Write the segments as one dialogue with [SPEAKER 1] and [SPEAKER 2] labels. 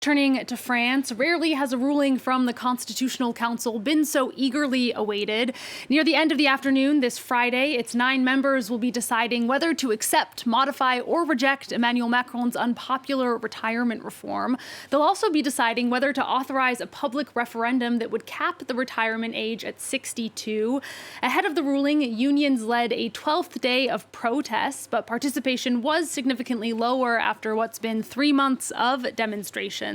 [SPEAKER 1] Turning to France, rarely has a ruling from the Constitutional Council been so eagerly awaited. Near the end of the afternoon this Friday, its 9 members will be deciding whether to accept, modify, or reject Emmanuel Macron's unpopular retirement reform. They'll also be deciding whether to authorize a public referendum that would cap the retirement age at 62. Ahead of the ruling, unions led a 12th day of protests, but participation was significantly lower after what's been 3 months of demonstrations.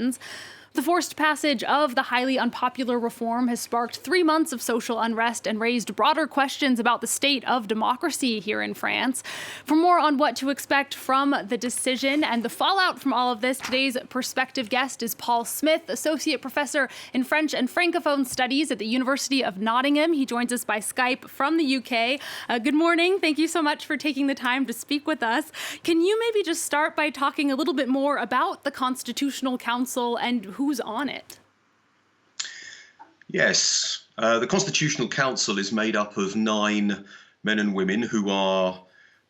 [SPEAKER 1] The forced passage of the highly unpopular reform has sparked 3 months of social unrest and raised broader questions about the state of democracy here in France. For more on what to expect from the decision and the fallout from all of this, today's perspective guest is Paul Smith, Associate Professor in French and Francophone Studies at the University of Nottingham. He joins us by Skype from the UK. Good morning. Thank you so much for taking the time to speak with us. Can you maybe just start by talking a little bit more about the Constitutional Council and who's on it?
[SPEAKER 2] Yes, the Constitutional Council is made up of 9 men and women who are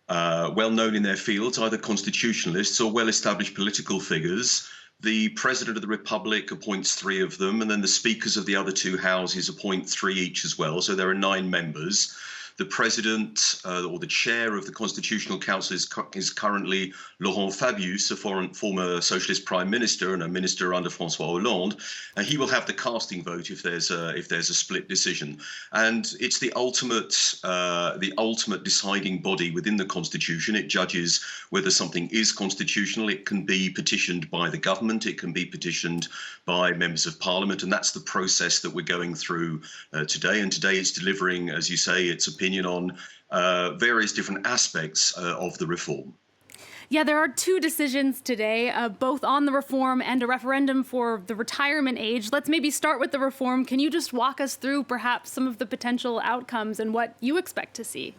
[SPEAKER 2] well known in their fields, either constitutionalists or well-established political figures. The President of the Republic appoints 3 of them, and then the speakers of the other 2 houses appoint 3 each as well. So there are 9 members. The president or the chair of the Constitutional Council is currently Laurent Fabius, a former socialist prime minister and a minister under François Hollande. And he will have the casting vote if there's a split decision. And it's the ultimate deciding body within the Constitution. It judges whether something is constitutional. It can be petitioned by the government. It can be petitioned by members of parliament. And that's the process that we're going through today. And today it's delivering, as you say, its opinion on various different aspects of the reform.
[SPEAKER 1] Yeah, there are 2 decisions today, both on the reform and a referendum for the retirement age. Let's maybe start with the reform. Can you just walk us through perhaps some of the potential outcomes and what you expect to see?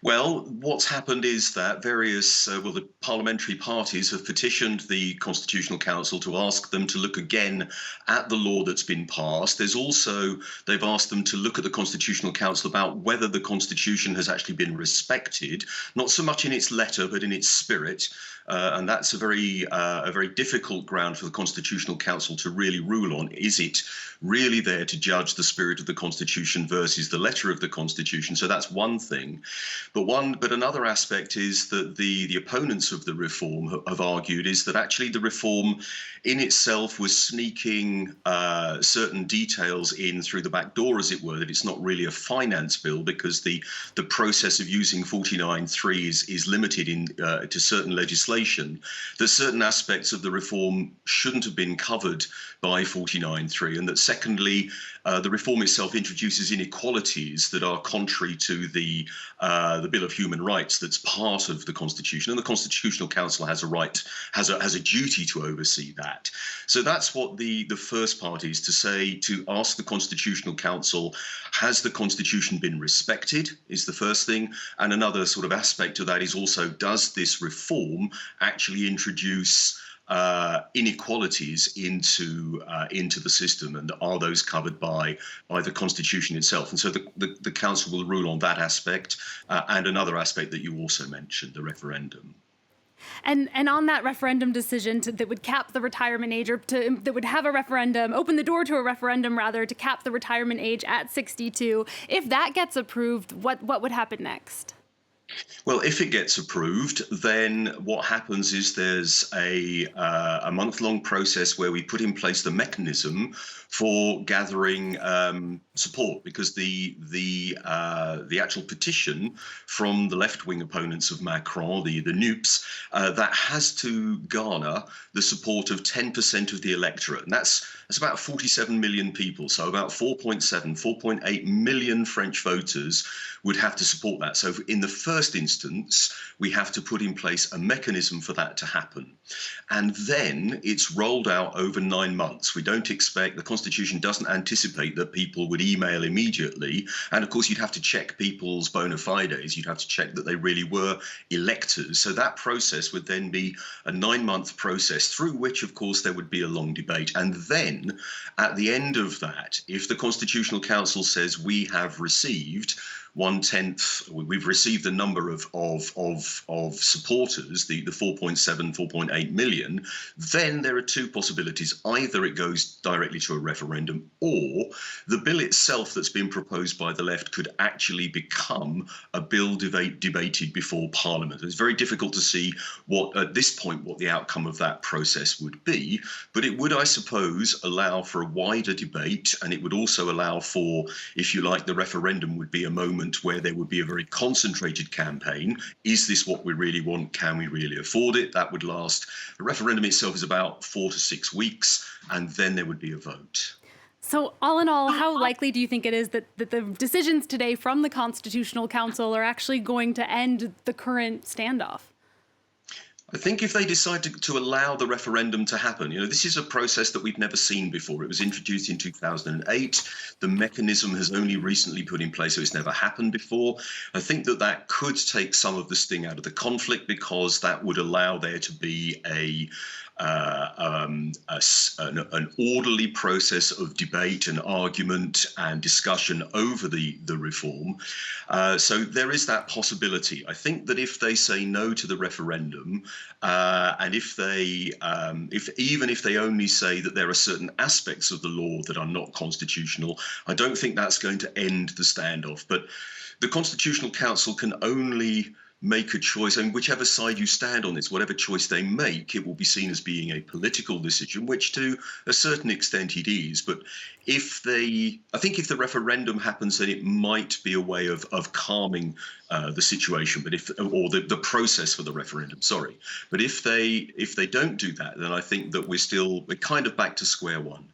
[SPEAKER 2] Well, what's happened is that the parliamentary parties have petitioned the Constitutional Council to ask them to look again at the law that's been passed. They've asked them to look at the Constitutional Council about whether the Constitution has actually been respected, not so much in its letter, but in its spirit. And that's a very difficult ground for the Constitutional Council to really rule on. Is it really there to judge the spirit of the Constitution versus the letter of the Constitution? So that's one thing. But another aspect is that the opponents of the reform have argued is that actually the reform in itself was sneaking certain details in through the back door, as it were, that it's not really a finance bill because the process of using 49.3 is limited to certain legislation, that certain aspects of the reform shouldn't have been covered by 49.3, and that secondly, the reform itself introduces inequalities that are contrary to the Bill of Human Rights that's part of the Constitution, and the Constitutional Council has a duty to oversee that. So that's what the first part is to say, to ask the Constitutional Council, has the Constitution been respected, is the first thing. And another sort of aspect of that is also, does this reform actually introduce inequalities into the system, and are those covered by the Constitution itself? And so the Council will rule on that aspect, and another aspect that you also mentioned, the referendum.
[SPEAKER 1] And on that referendum decision that would cap the retirement age, or that would have a referendum, open the door to a referendum rather, to cap the retirement age at 62, if that gets approved, what would happen next?
[SPEAKER 2] Well, if it gets approved, then what happens is there's a month-long process where we put in place the mechanism for gathering support, because the actual petition from the left-wing opponents of Macron, the NUPs, that has to garner the support of 10% of the electorate, and that's about 47 million people. So about 4.8 million French voters would have to support that. So in the first instance, we have to put in place a mechanism for that to happen. And then it's rolled out over 9 months. We don't expect, the Constitution doesn't anticipate that people would email immediately. And of course, you'd have to check people's bona fides. You'd have to check that they really were electors. So that process would then be a 9-month process through which, of course, there would be a long debate. And then at the end of that, if the Constitutional Council says we have received 1/10. We've received a number of supporters, the 4.7, 4.8 million. Then there are two possibilities: either it goes directly to a referendum, or the bill itself that's been proposed by the left could actually become a bill debated before Parliament. It's very difficult to see at this point what the outcome of that process would be, but it would, I suppose, allow for a wider debate, and it would also allow for, if you like, the referendum would be a moment where there would be a very concentrated campaign. Is this what we really want? Can we really afford it? That would last. The referendum itself is about 4 to 6 weeks, and then there would be a vote.
[SPEAKER 1] So all in all, how likely do you think it is that the decisions today from the Constitutional Council are actually going to end the current standoff?
[SPEAKER 2] I think if they decide to allow the referendum to happen, this is a process that we've never seen before. It was introduced in 2008. The mechanism has only recently put in place, so it's never happened before. I think that could take some of the sting out of the conflict, because that would allow there to be an orderly process of debate and argument and discussion over the reform. So there is that possibility. I think that if they say no to the referendum, and even if they only say that there are certain aspects of the law that are not constitutional, I don't think that's going to end the standoff. But the Constitutional Council can only make a choice, and whichever side you stand on this, whatever choice they make, it will be seen as being a political decision, which to a certain extent it is. But I think if the referendum happens, then it might be a way of calming the situation, or the process for the referendum. Sorry, but if they don't do that, then I think that we're kind of back to square one.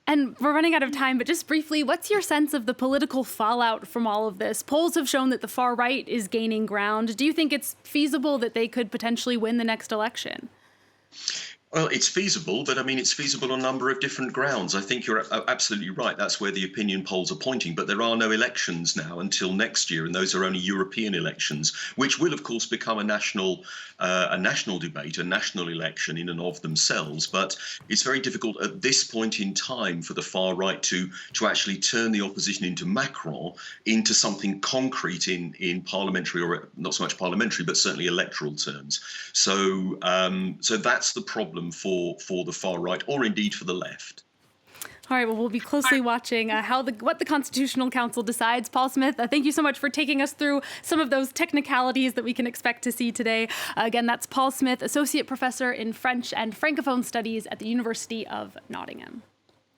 [SPEAKER 1] And we're running out of time, but just briefly, what's your sense of the political fallout from all of this? Polls have shown that the far right is gaining ground. Do you think it's feasible that they could potentially win the next election?
[SPEAKER 2] Well, it's feasible, but I mean, it's feasible on a number of different grounds. I think you're absolutely right. That's where the opinion polls are pointing. But there are no elections now until next year, and those are only European elections, which will, of course, become a national debate, a national election in and of themselves. But it's very difficult at this point in time for the far right to actually turn the opposition into Macron, into something concrete in parliamentary, or not so much parliamentary, but certainly electoral terms. So that's the problem for the far right, or indeed for the left.
[SPEAKER 1] All right, well, we'll be closely watching what the Constitutional Council decides. Paul Smith, thank you so much for taking us through some of those technicalities that we can expect to see today. Again, that's Paul Smith, Associate Professor in French and Francophone Studies at the University of Nottingham.